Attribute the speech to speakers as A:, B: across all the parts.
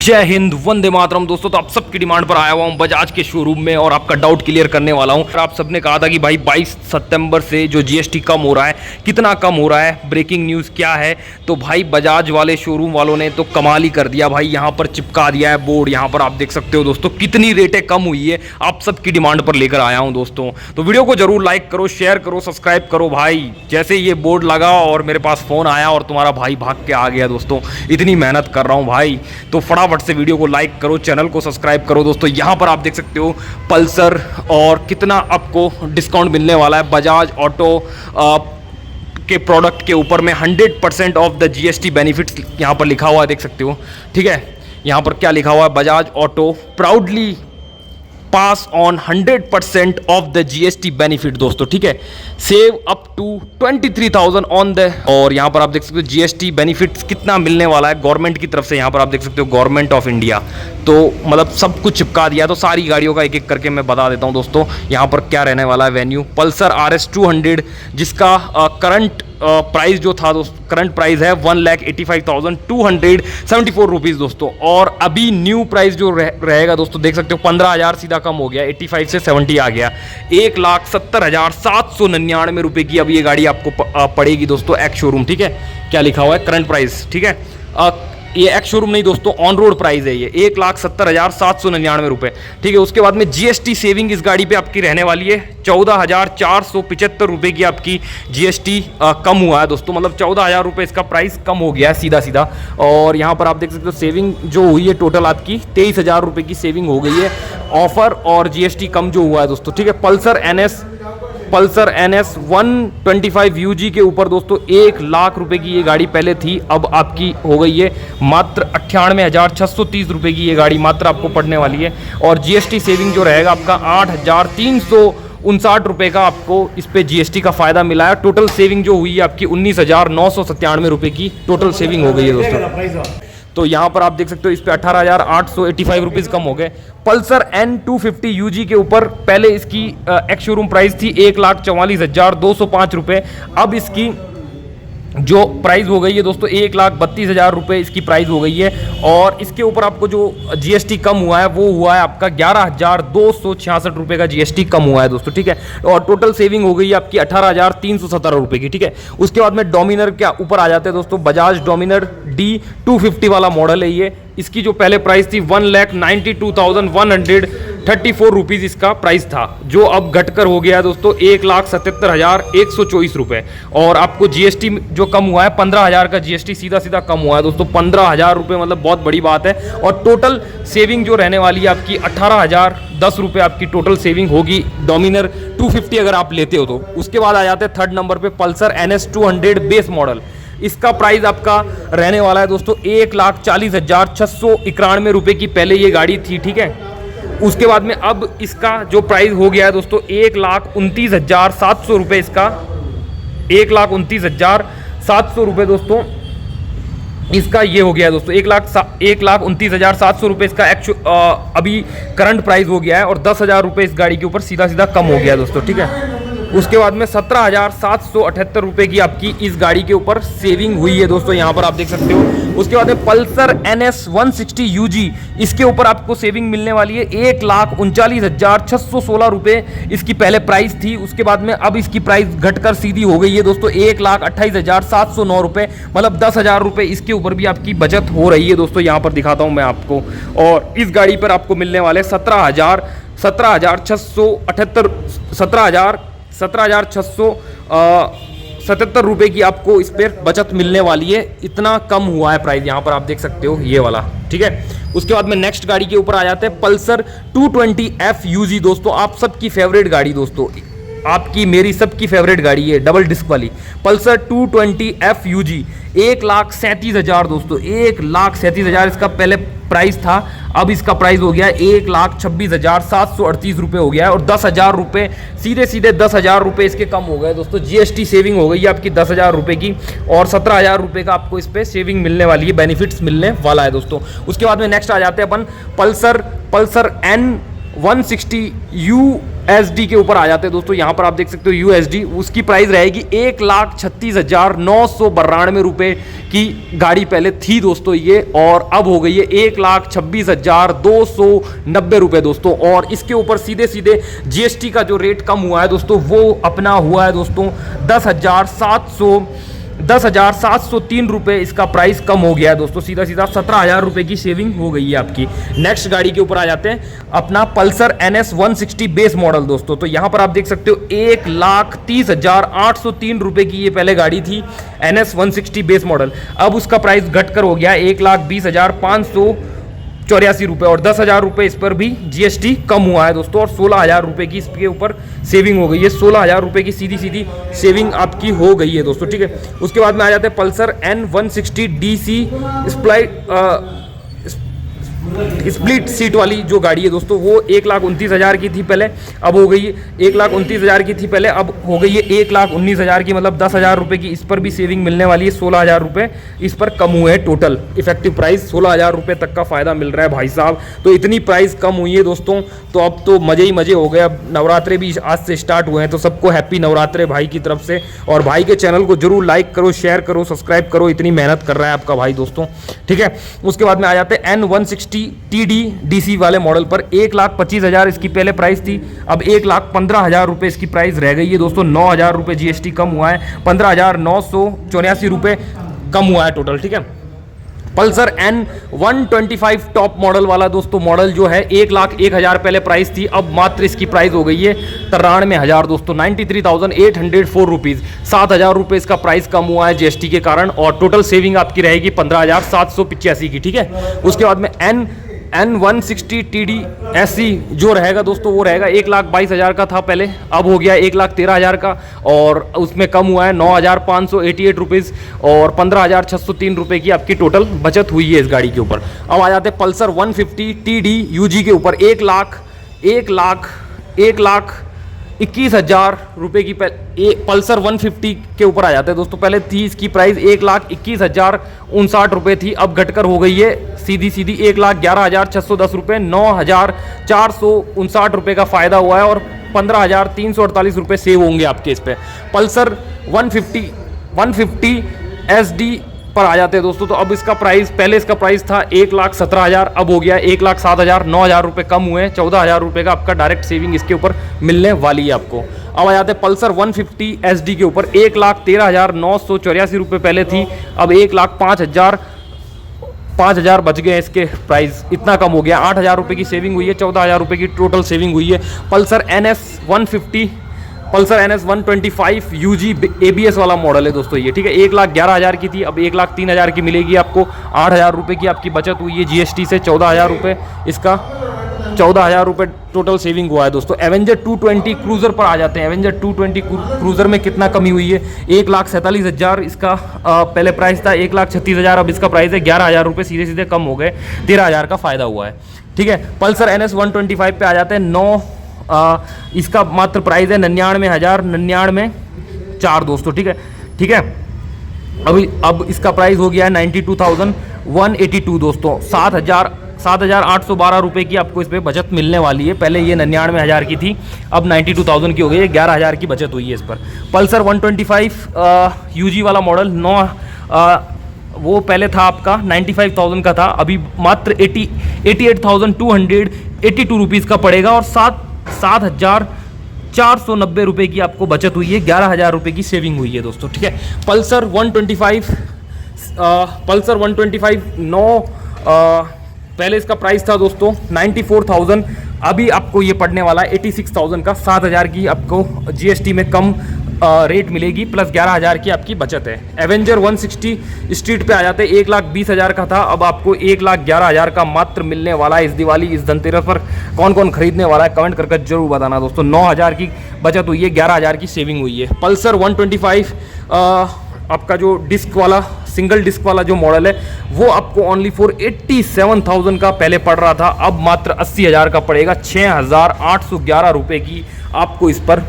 A: जय हिंद, वंदे मातरम। दोस्तों, तो आप सबकी डिमांड पर आया हुआ हूँ बजाज के शोरूम में और आपका डाउट क्लियर करने वाला हूँ। आप सबने कहा था कि भाई 22 सितंबर से जो जीएसटी कम हो रहा है, कितना कम हो रहा है, ब्रेकिंग न्यूज़ क्या है। तो भाई बजाज वाले शोरूम वालों ने तो कमाल ही कर दिया भाई। यहाँ पर चिपका दिया है बोर्ड, यहाँ पर आप देख सकते हो दोस्तों कितनी रेटें कम हुई है। आप सबकी डिमांड पर लेकर आया हूँ दोस्तों। तो वीडियो को जरूर लाइक करो, शेयर करो, सब्सक्राइब करो भाई। जैसे ये बोर्ड लगा और मेरे पास फ़ोन आया और तुम्हारा भाई भाग के आ गया दोस्तों। इतनी मेहनत कर रहा हूँ भाई, तो फटाफट से वीडियो को लाइक करो, चैनल को सब्सक्राइब करो दोस्तों। यहां पर आप देख सकते हो पल्सर और कितना आपको डिस्काउंट मिलने वाला है बजाज ऑटो के प्रोडक्ट के ऊपर में। 100% ऑफ द जीएसटी बेनिफिट्स यहां पर लिखा हुआ है, देख सकते हो। ठीक है, यहां पर क्या लिखा हुआ है, Bajaj auto proudly pass on 100% of the GST benefit दोस्तों। ठीक है, save up to 23,000 on the, और यहाँ पर आप देख सकते हो जीएसटी बेनिफिट्स कितना मिलने वाला है गवर्नमेंट की तरफ से। यहाँ पर आप देख सकते हो गवर्नमेंट ऑफ इंडिया, तो मतलब सब कुछ चिपका दिया। तो सारी गाड़ियों का एक एक करके मैं बता देता हूँ दोस्तों। यहाँ पर क्या रहने वाला है, वेन्यू पल्सर RS 200 जिसका करंट प्राइस जो था दोस्तों, करंट प्राइस है 1,85,274 रुपीज़ दोस्तों। और अभी न्यू प्राइस जो रहेगा दोस्तों, देख सकते हो 15,000 सीधा कम हो गया, 85 से 70 आ गया। 1,70,799 रुपये की अब ये गाड़ी आपको पड़ेगी दोस्तों एक्स शोरूम। ठीक है, क्या लिखा हुआ है, करंट प्राइस। ठीक है, ये एक्स शोरूम नहीं दोस्तों, ऑन रोड प्राइस है ये 1,70,799 रुपये। ठीक है, उसके बाद में जीएसटी सेविंग इस गाड़ी पे आपकी रहने वाली है 14,475 रुपये की आपकी जीएसटी कम हुआ है दोस्तों। मतलब 14,000 रुपये इसका प्राइस कम हो गया है सीधा सीधा। और यहाँ पर आप देख सकते हो सेविंग जो हुई है टोटल आपकी 23,000 रुपये की सेविंग हो गई है, ऑफर और जीएसटी कम जो हुआ है दोस्तों। ठीक है, पल्सर NS 125 UG के ऊपर दोस्तों 1 लाख रुपए की ये गाड़ी पहले थी, अब आपकी हो गई है मात्र 98,630 रुपये की ये गाड़ी मात्र आपको पड़ने वाली है। और जीएसटी सेविंग जो रहेगा आपका 8,359 रुपये का आपको इस पे जीएसटी का फायदा मिला है। टोटल सेविंग जो हुई है आपकी 19,997 रुपये की टोटल सेविंग हो गई है दोस्तों। तो यहाँ पर आप देख सकते हो इस पे 18,885 रुपीज़ कम हो गए। पल्सर N250 UG के ऊपर पहले इसकी एक्स शोरूम प्राइस थी 1,44,205 रुपये, अब इसकी जो प्राइस हो गई है दोस्तों 1,32,000 रुपये इसकी प्राइस हो गई है। और इसके ऊपर आपको जो जीएसटी कम हुआ है वो हुआ है आपका 11,266 रुपये का जीएसटी कम हुआ है दोस्तों। ठीक है, और टोटल सेविंग हो गई है आपकी 18,317 रुपये की। ठीक है, उसके बाद में डोमिनर के ऊपर आ जाते हैं दोस्तों। बजाज डोमिनर D250 वाला मॉडल है ये। इसकी जो पहले प्राइस थी 1,92,134 रुपीज़ इसका प्राइस था, जो अब घटकर हो गया है दोस्तों 1,77,124 रुपये। और आपको जीएसटी जो कम हुआ है 15,000 का जीएसटी सीधा सीधा कम हुआ है दोस्तों। 15,000 रुपये मतलब बहुत बड़ी बात है। और टोटल सेविंग जो रहने वाली है आपकी 18,010 रुपये आपकी टोटल सेविंग होगी डोमिनर 250 अगर आप लेते हो तो। उसके बाद आ जाते हैं थर्ड नंबर पे पल्सर NS 200 बेस मॉडल। इसका प्राइस आपका रहने वाला है दोस्तों 1,40,691 रुपये की पहले ये गाड़ी थी। ठीक है, उसके बाद में अब इसका जो प्राइस हो गया है दोस्तों 1,29,700 रुपये इसका, 1,29,700 रुपये दोस्तों इसका ये हो गया है दोस्तों। 1,29,700 रुपये इसका अभी करंट प्राइस हो गया है। और 10,000 रुपये इस गाड़ी के ऊपर सीधा सीधा कम हो गया है दोस्तों। ठीक है, उसके बाद में 17,778 रुपये की आपकी इस गाड़ी के ऊपर सेविंग हुई है दोस्तों, यहाँ पर आप देख सकते हो। उसके बाद में पल्सर NS 160 UG, इसके ऊपर आपको सेविंग मिलने वाली है 1,39,616 रुपये इसकी पहले प्राइस थी। उसके बाद में अब इसकी प्राइस घटकर सीधी हो गई है दोस्तों 1,28,709 रुपये। मतलब 10,000 रुपये इसके ऊपर भी आपकी बचत हो रही है दोस्तों। यहाँ पर दिखाता हूँ मैं आपको। और इस गाड़ी पर आपको मिलने वाले 17,677 रुपये की आपको इस पर बचत मिलने वाली है। इतना कम हुआ है प्राइस, यहाँ पर आप देख सकते हो ये वाला। ठीक है, उसके बाद में नेक्स्ट गाड़ी के ऊपर आ जाते हैं पल्सर 220F UG दोस्तों। आप सबकी फेवरेट गाड़ी दोस्तों, आपकी मेरी सबकी फेवरेट गाड़ी है डबल डिस्क वाली पल्सर 220F UG। 1,37,000 दोस्तों, 1,37,000 इसका पहले प्राइस था, अब इसका प्राइस हो गया है 1,26,738 रुपये हो गया है। और 10,000 रुपये सीधे सीधे 10,000 रुपये इसके कम हो गए दोस्तों। जीएसटी सेविंग हो गई है आपकी 10,000 रुपये की, और 17,000 रुपये का आपको इस पर सेविंग मिलने वाली है, बेनिफिट्स मिलने वाला है दोस्तों। उसके बाद में नेक्स्ट आ जाते हैं अपन पल्सर N160 USD के ऊपर आ जाते हैं दोस्तों। यहाँ पर आप देख सकते हो USD, उसकी प्राइस रहेगी 1,36,992 रुपए की गाड़ी पहले थी दोस्तों ये, और अब हो गई है 1,26,290 रुपए दोस्तों। और इसके ऊपर सीधे सीधे GST का जो रेट कम हुआ है दोस्तों वो अपना हुआ है दोस्तों 10,703 रुपए इसका प्राइस कम हो गया है दोस्तों। सीधा सीधा 17,000 रुपए की सेविंग हो गई है आपकी। नेक्स्ट गाड़ी के ऊपर आ जाते हैं, अपना पल्सर NS 160 बेस मॉडल दोस्तों। तो यहां पर आप देख सकते हो 1,30,803 रुपए की ये पहले गाड़ी थी NS 160 बेस मॉडल। अब उसका प्राइस घटकर हो गया 1,20,584 रुपए, और 10,000 रुपए इस पर भी GST कम हुआ है दोस्तों, और 16,000 रुपए की इसके ऊपर सेविंग हो गई है। 16,000 रुपए की सीधी सीधी सेविंग आपकी हो गई है दोस्तों, ठीक है। उसके बाद में आ जाते हैं Pulsar N160 DC split seat वाली जो गाड़ी है दोस्तों, वो 1,29,000 की थी पहले, अब हो गई 1,29,000 की थी पहले, अब हो गई है 1,19,000 की, मतलब 10,000 रुपए की इस पर भी सेविंग मिलने वाली है। 16,000 रुपए इस पर कम हुए हैं। टोटल इफेक्टिव प्राइस 16,000 रुपए तक का फायदा मिल रहा है भाई साहब। तो इतनी प्राइस कम हुई है दोस्तों, तो अब तो मजे ही मजे हो गए। अब नवरात्रे भी आज से स्टार्ट हुए हैं, तो सबको हैप्पी नवरात्रे भाई की तरफ से। और भाई के चैनल को जरूर लाइक करो, शेयर करो, सब्सक्राइब करो, इतनी मेहनत कर रहा है आपका भाई दोस्तों, ठीक है। उसके बाद में आ जाते हैं N160 TD DC वाले मॉडल पर 1,25,000 इसकी पहले प्राइस थी, अब 1,15,000 रुपए इसकी प्राइस रह गई है दोस्तों। 9,000 रुपए GST कम हुआ है, 15,984 रुपए कम हुआ है टोटल, ठीक है। पल्सर N125 टॉप मॉडल वाला दोस्तों मॉडल जो है 1,01,000 पहले प्राइस थी, अब मात्र इसकी प्राइस हो गई है 93,000 दोस्तों, 93,804 रुपीज़। 7,000 रुपये इसका प्राइस कम हुआ है GST के कारण, और टोटल सेविंग आपकी रहेगी 15,785 की, ठीक है। उसके बाद में N160 TD SC जो रहेगा दोस्तों वो रहेगा 1,22,000 का था पहले, अब हो गया 1,13,000 का, और उसमें कम हुआ है 9,588 रुपीज़, और 15,603 रुपये की आपकी टोटल बचत हुई है इस गाड़ी के ऊपर। अब आ जाते हैं पल्सर 150 TD UG के ऊपर 1,21,000 रुपये की पल्सर 150 के ऊपर आ जाते हैं दोस्तों। पहले थी इसकी प्राइस 1,21,059 रुपये थी, अब घटकर हो गई है सीधी सीधी 1,11,610 रुपये। 9,459 रुपये का फायदा हुआ है, और 15,348 रुपये सेव होंगे आपके इस पे। पल्सर 150 SD पर आ जाते हैं दोस्तों। तो अब इसका प्राइस, पहले इसका प्राइस था 1,17,000, अब हो गया 1,07,000, 9,000 रुपये कम हुए, 14,000 रुपये का आपका डायरेक्ट सेविंग इसके ऊपर मिलने वाली है आपको। अब आ जाते हैं पल्सर 150 SD के ऊपर 1,13,984 रुपये पहले थी, अब 5,000 बच गए इसके प्राइस, इतना कम हो गया। 8,000 रुपये की सेविंग हुई है, 14,000 रुपये की टोटल सेविंग हुई है। पल्सर NS 125 UG ABS वाला मॉडल है दोस्तों ये, ठीक है। 1,11,000 की थी, अब 1,03,000 की मिलेगी आपको। 8,000 रुपये की आपकी बचत हुई है GST से। 14,000 रुपये इसका, 14,000 रुपये टोटल सेविंग हुआ है दोस्तों। एवेंजर 220 क्रूजर पर आ जाते हैं। एवेंजर 220 क्रूजर में कितना कमी हुई है, 1,47,000 इसका पहले प्राइस था, 1,36,000 अब इसका प्राइस है। 11,000 रुपये सीधे सीधे कम हो गए, 13,000 का फायदा हुआ है, ठीक है। पल्सर NS 125 पे आ जाते हैं। इसका मात्र प्राइस है 99,000 दोस्तों, ठीक है, ठीक है। अब इसका प्राइस हो गया है 92,182 दोस्तों। 7,812 रुपये की आपको इस पर बचत मिलने वाली है। पहले ये 99,000 की थी, अब 92,000 की हो गई है, 11,000 की बचत हुई है इस पर। पल्सर 125 UG वाला मॉडल वो पहले था आपका 95,000 का था, अभी मात्र 88,282 रुपीज़ का पड़ेगा, और 7,490 रुपये की आपको बचत हुई है। 11,000 रुपये की सेविंग हुई है दोस्तों, ठीक है। पल्सर 125 पहले इसका प्राइस था दोस्तों 94,000, अभी आपको ये पड़ने वाला है 86,000 का। 7,000 की आपको GST में कम रेट मिलेगी, प्लस 11,000 की आपकी बचत है। एवेंजर 160 स्ट्रीट पे आ जाते हैं, 1,20,000 का था, अब आपको 1,11,000 का मात्र मिलने वाला है इस दिवाली, इस धनतेरस पर। कौन कौन खरीदने वाला है कमेंट करके जरूर बताना दोस्तों। 9,000 की बचत हुई है, 11,000 की सेविंग हुई है। पल्सर 125 आपका जो डिस्क वाला, सिंगल डिस्क वाला जो मॉडल है, वो आपको ओनली फॉर 87,000 का पहले पड़ रहा था, अब मात्र 80,000 का पड़ेगा। 6,811 रुपये की आपको इस पर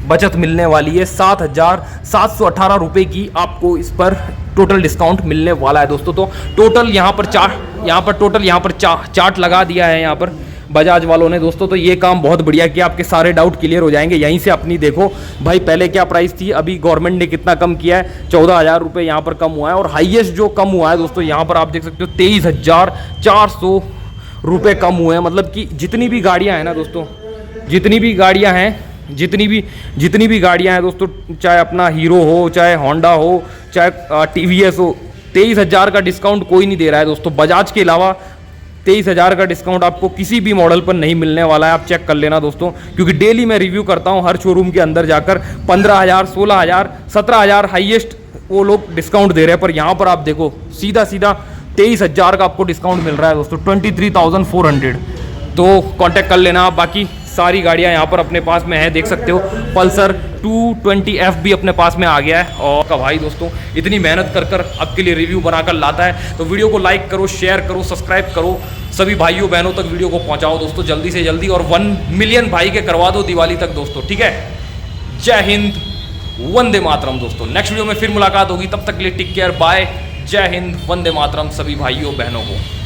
A: बचत मिलने वाली है। 7,718 रुपये की आपको इस पर टोटल डिस्काउंट मिलने वाला है दोस्तों। तो टोटल यहाँ पर चार्ट लगा दिया है यहाँ पर बजाज वालों ने दोस्तों। तो ये काम बहुत बढ़िया किया, आपके सारे डाउट क्लियर हो जाएंगे यहीं से। अपनी देखो भाई पहले क्या प्राइस थी, अभी गवर्नमेंट ने कितना कम किया है, 14,000 रुपये यहाँ पर कम हुआ है। और हाईएस्ट जो कम हुआ है दोस्तों यहाँ पर आप देख सकते हो 23,400 रुपये कम हुए हैं। मतलब कि जितनी भी गाड़ियाँ हैं ना दोस्तों, जितनी भी गाड़ियाँ हैं दोस्तों, चाहे अपना हीरो हो, चाहे होंडा हो, चाहे टीवीएस हो, 23,000 का डिस्काउंट कोई नहीं दे रहा है दोस्तों। बजाज के अलावा 23,000 का डिस्काउंट आपको किसी भी मॉडल पर नहीं मिलने वाला है। आप चेक कर लेना दोस्तों, क्योंकि डेली मैं रिव्यू करता हूं हर शोरूम के अंदर जाकर। 15,000, 16,000, 17,000 हाईएस्ट वो लोग डिस्काउंट दे रहे हैं, पर यहाँ पर आप देखो सीधा 23,000 का आपको डिस्काउंट मिल रहा है दोस्तों, 23,400। तो कांटेक्ट कर लेना आप। बाकी सारी गाड़ियां यहाँ पर अपने पास में है, देख सकते हो। पल्सर 220F भी अपने पास में आ गया है। और का भाई दोस्तों इतनी मेहनत कर आपके लिए रिव्यू बनाकर लाता है, तो वीडियो को लाइक करो, शेयर करो, सब्सक्राइब करो, सभी भाइयों बहनों तक वीडियो को पहुंचाओ दोस्तों जल्दी से जल्दी। और 1 मिलियन भाई के करवा दो दिवाली तक दोस्तों, ठीक है। जय हिंद, वंदे मातरम दोस्तों। नेक्स्ट वीडियो में फिर मुलाकात होगी, तब तक के लिए टेक केयर, बाय, जय हिंद, वंदे मातरम सभी भाइयों बहनों को।